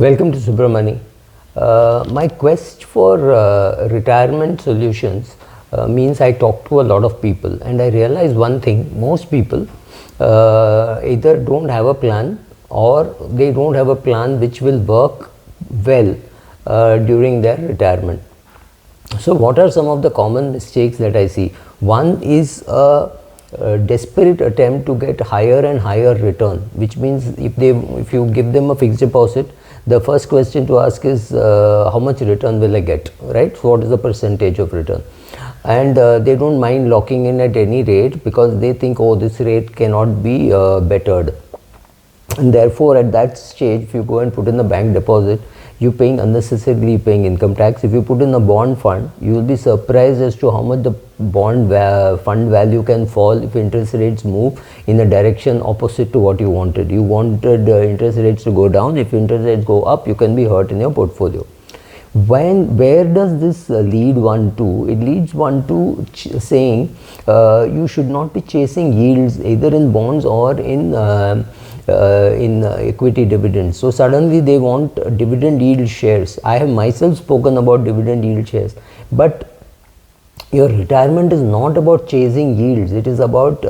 Welcome to Subramani. My quest for retirement solutions means I talk to a lot of people, and I realize one thing: most people either don't have a plan, or they don't have a plan which will work well during their retirement. So what are some of the common mistakes that I see? One is a desperate attempt to get higher and higher return, which means if you give them a fixed deposit, the first question to ask is how much return will I get, right? So what is the percentage of return? And they don't mind locking in at any rate, because they think, oh, this rate cannot be bettered. And therefore at that stage, if you go and put in the bank deposit, you're paying unnecessarily paying income tax. If you put in a bond fund, you will be surprised as to how much the bond fund value can fall if interest rates move in a direction opposite to what you wanted. You wanted interest rates to go down. If interest rates go up, you can be hurt in your portfolio. Where does this lead one to? It leads one to saying you should not be chasing yields either in bonds or in equity dividends. So suddenly they want dividend yield shares. I have myself spoken about dividend yield shares, but your retirement is not about chasing yields. It is about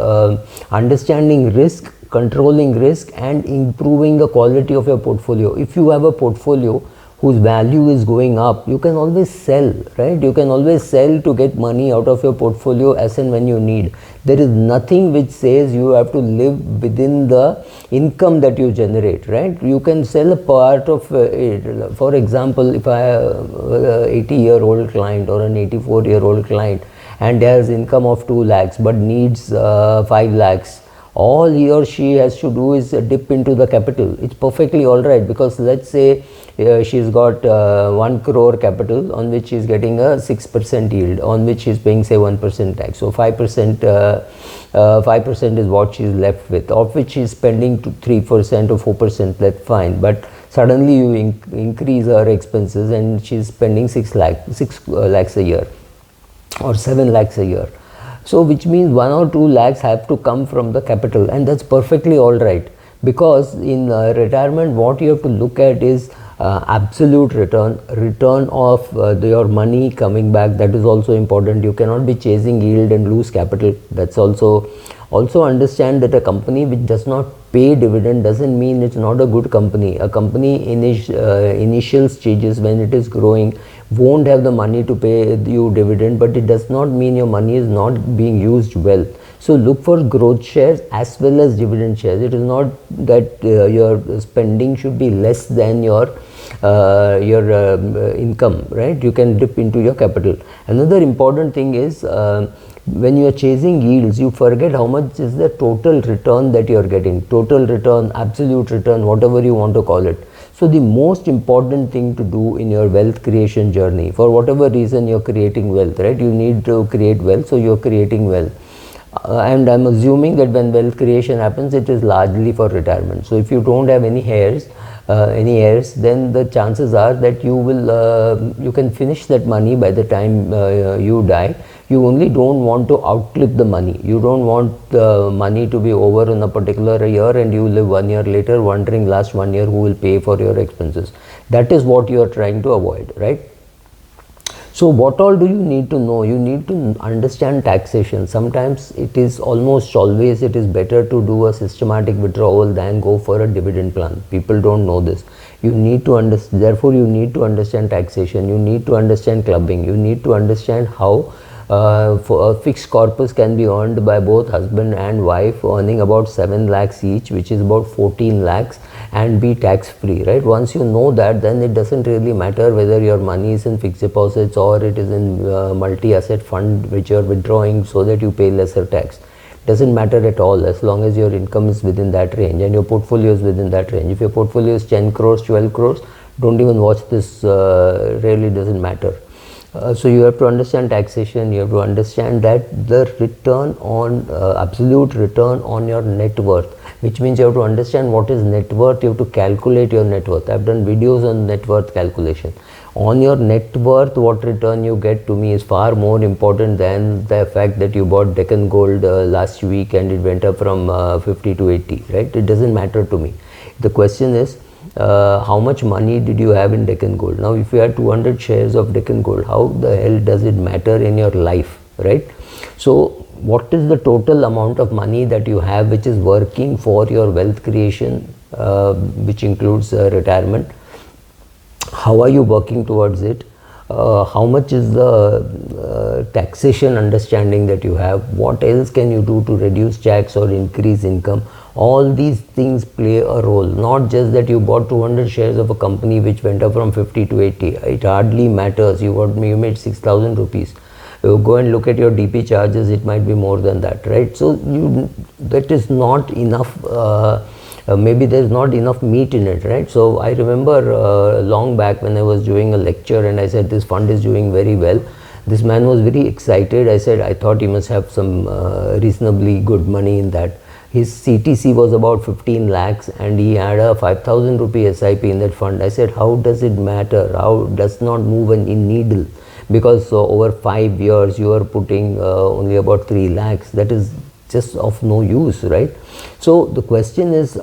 understanding risk, controlling risk, and improving the quality of your portfolio. If you have a portfolio whose value is going up, you can always sell, right? You can always sell to get money out of your portfolio as and when you need. There is nothing which says you have to live within the income that you generate, right? You can sell a part of it. For example, if I have an 80-year-old client or an 84-year-old client and has income of 2 lakhs but needs 5 lakhs, all he or she has to do is dip into the capital. It's perfectly all right, because let's say she's got 1 crore capital on which she's getting a 6% yield, on which she's paying say 1% tax. So 5% is what she's left with, of which she's spending 3% or 4%. That's fine, but suddenly you increase her expenses and she's spending 6 lakhs a year or 7 lakhs a year. So which means 1 or 2 lakhs have to come from the capital, and that's perfectly all right, because in retirement what you have to look at is absolute return of your money coming back. That is also important. You cannot be chasing yield and lose capital. That's also understand that a company which does not pay dividend doesn't mean it's not a good company. A company in its initial stages, when it is growing, won't have the money to pay you dividend, but it does not mean your money is not being used well. So look for growth shares as well as dividend shares. It is not that your spending should be less than your income, right? You can dip into your capital. Another important thing is when you are chasing yields, you forget how much is the total return that you are getting. Total return, absolute return, whatever you want to call it. So the most important thing to do in your wealth creation journey, for whatever reason you're creating wealth, right? You need to create wealth, so you're creating wealth. And I'm assuming that when wealth creation happens, it is largely for retirement. So if you don't have any heirs, then the chances are that you can finish that money by the time you die. You only don't want to outlive the money. You don't want the money to be over in a particular year and you live 1 year later wondering last 1 year who will pay for your expenses. That is what you are trying to avoid, right? So what all do you need to know? You need to understand taxation. Sometimes it is almost always it is better to do a systematic withdrawal than go for a dividend plan. People don't know this. You need to understand, therefore you need to understand taxation. You need to understand clubbing. You need to understand how for a fixed corpus can be earned by both husband and wife, earning about 7 lakhs each, which is about 14 lakhs, and be tax free, right? Once you know that, then it doesn't really matter whether your money is in fixed deposits or it is in multi-asset fund which you are withdrawing so that you pay lesser tax. Doesn't matter at all, as long as your income is within that range and your portfolio is within that range. If your portfolio is 10 crores, 12 crores, don't even watch this, really doesn't matter. So you have to understand taxation. You have to understand that the return on absolute return on your net worth, which means you have to understand what is net worth. You have to calculate your net worth. I've done videos on net worth calculation. On your net worth, what return you get, to me, is far more important than the fact that you bought Deccan Gold last week and it went up from 50 to 80, right? It doesn't matter to me. The question is, how much money did you have in Deccan Gold. Now if you had 200 shares of Deccan Gold, how the hell does it matter in your life, right? So what is the total amount of money that you have which is working for your wealth creation, which includes retirement? How are you working towards it? How much is the taxation understanding that you have? What else can you do to reduce tax or increase income? All these things play a role. Not just that you bought 200 shares of a company which went up from 50 to 80. It hardly matters. You made 6,000 rupees. You go and look at your DP charges, it might be more than that, right? So that is not enough. Maybe there's not enough meat in it, right? So I remember long back when I was doing a lecture and I said this fund is doing very well. This man was very excited. I said I thought he must have some reasonably good money in that. His CTC was about 15 lakhs and he had a 5,000 rupee SIP in that fund. I said, how does it matter? How does not move in needle? Because over 5 years you are putting only about 3 lakhs. That is just of no use, right? So the question is,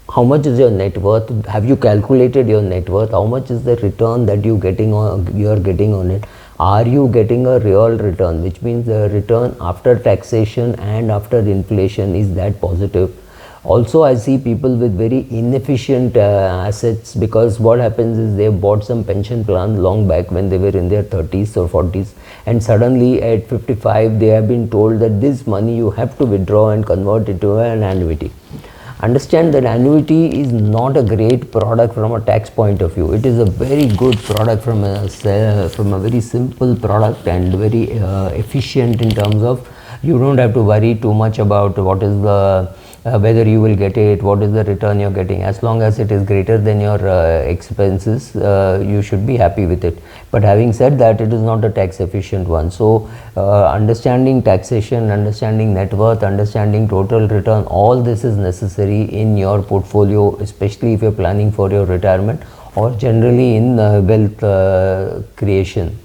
how much is your net worth? Have you calculated your net worth? How much is the return that you are getting on it? Are you getting a real return, which means the return after taxation and after inflation is that positive? Also, I see people with very inefficient assets, because what happens is they bought some pension plan long back when they were in their 30s or 40s, and suddenly at 55 they have been told that this money you have to withdraw and convert it to an annuity. Understand that annuity is not a great product from a tax point of view. It is a very good product from a very simple product and very efficient in terms of you don't have to worry too much about what is the whether you will get it, what is the return you're getting. As long as it is greater than your expenses, you should be happy with it. But having said that, it is not a tax efficient one. So understanding taxation, understanding net worth, understanding total return, all this is necessary in your portfolio, especially if you're planning for your retirement or generally in wealth creation.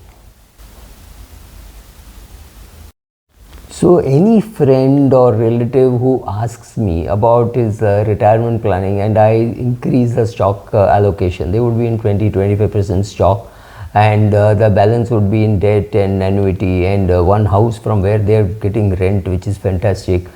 So any friend or relative who asks me about his retirement planning and I increase the stock allocation, they would be in 20-25% stock, and the balance would be in debt and annuity and one house from where they are getting rent, which is fantastic.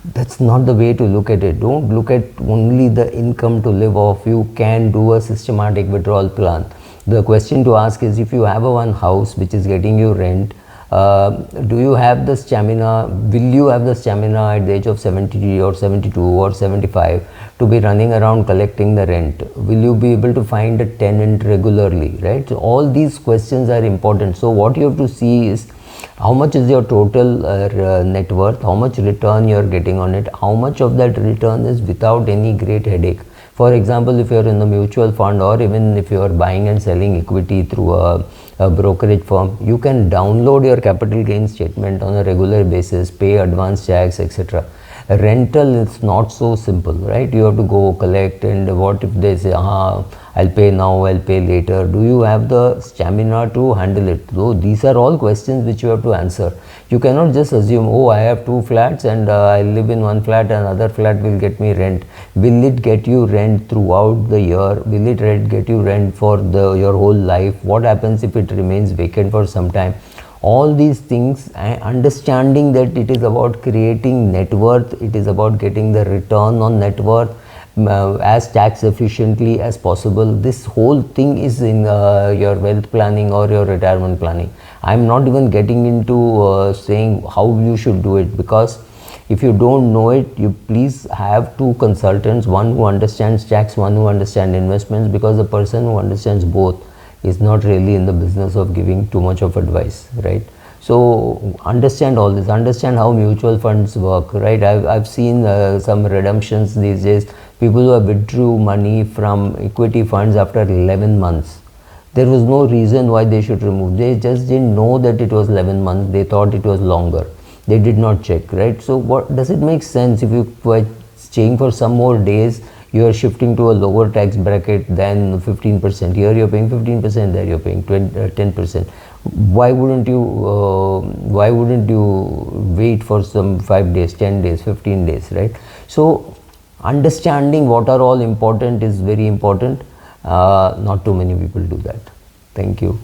That's not the way to look at it. Don't look at only the income to live off. You can do a systematic withdrawal plan. The question to ask is, if you have a one house which is getting you rent, do you have the stamina, will you have the stamina at the age of 70 or 72 or 75 to be running around collecting the rent? Will you be able to find a tenant regularly, right? So all these questions are important. So what you have to see is, how much is your total net worth, how much return you are getting on it, how much of that return is without any great headache. For example, if you are in the mutual fund, or even if you are buying and selling equity through a brokerage firm, you can download your capital gain statement on a regular basis, pay advance tax, etc. Rental is not so simple, right? You have to go collect, and what if they say, I'll pay now, I'll pay later. Do you have the stamina to handle it? So these are all questions which you have to answer. You cannot just assume, oh, I have 2 flats and I live in one flat and another flat will get me rent. Will it get you rent throughout the year? Will it get you rent for your whole life? What happens if it remains vacant for some time? All these things, understanding that it is about creating net worth, it is about getting the return on net worth as tax efficiently as possible. This whole thing is in your wealth planning or your retirement planning. I'm not even getting into saying how you should do it, because if you don't know it, you please have 2 consultants, one who understands tax, one who understands investments, because the person who understands both is not really in the business of giving too much of advice, right? So understand all this, understand how mutual funds work, right? I've seen some redemptions these days, people who have withdrew money from equity funds after 11 months. There was no reason why they should remove. They just didn't know that it was 11 months. They thought it was longer. They did not check, right? So what does it make sense if you were staying for some more days, you are shifting to a lower tax bracket than 15%. Here you're paying 15%, there you're paying 10%. Why wouldn't you wait for some 5 days, 10 days, 15 days, right? So understanding what are all important is very important. Not too many people do that. Thank you.